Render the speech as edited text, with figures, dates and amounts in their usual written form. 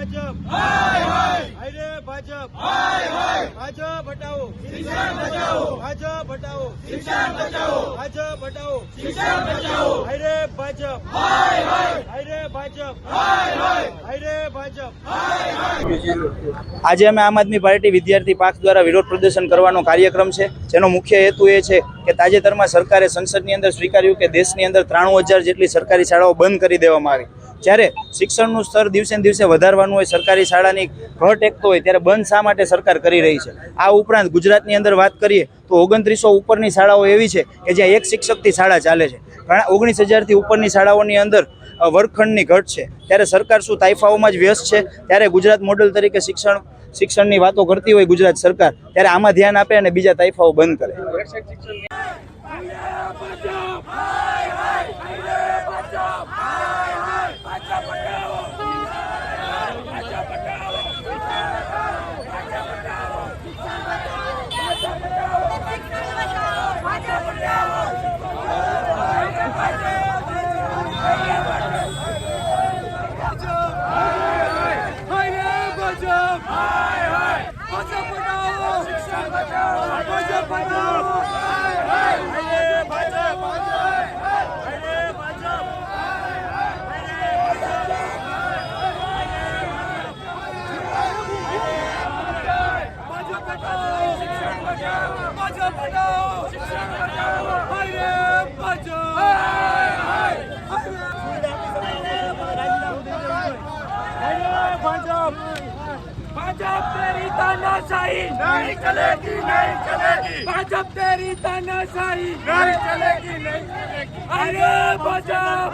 ભાજપ હાયરે ભાજપ ભાજપ હટાવો શિક્ષણ બચાવો ભાજપ હટાવો શિક્ષણ બચાવો ભાજપ હટાવો શિક્ષણ બચાવો હાયરે ભાજપ હાયરે ભાજપ હાયરે ભાજપ। આજે અમે આમ આદમી પાર્ટી વિદ્યાર્થી પક્ષ દ્વારા વિરોધ પ્રદર્શન કરવાનો કાર્યક્રમ છે, જેનો મુખ્ય હેતુ એ છે કે તાજેતરમાં સરકારે સંસદની અંદર સ્વીકાર્યું કે દેશની અંદર 93,000 જેટલી સરકારી શાળાઓ બંધ કરી દેવામાં આવી। જ્યારે શિક્ષણનું સ્તર દિવસે ને દિવસે વધારવાનું હોય, સરકારી શાળાની ઘટ એકતો હોય, ત્યારે બંધ શા માટે સરકાર કરી રહી છે? આ ઉપરાંત ગુજરાતની અંદર વાત કરીએ તો 2900 ઉપરની શાળાઓ એવી છે કે જ્યાં એક શિક્ષકથી શાળા ચાલે છે। ઘણા 19,000થી ઉપરની શાળાઓની અંદર વર્ગખંડની ઘટ છે। ત્યારે સરકાર શું તાઇફાઓમાં જ વ્યસ્ત છે? ત્યારે ગુજરાત મોડેલ તરીકે શિક્ષણની વાતો કરતી હોય ગુજરાત સરકાર, ત્યારે આમાં ધ્યાન આપે અને બીજા તાઇફાઓ બંધ કરે। भाजप तेरी तानाशाही नहीं चलेगी, नहीं चलेगी। भाजप तेरी तानाशाही नहीं चलेगी, नहीं चलेगी। अरे भाजप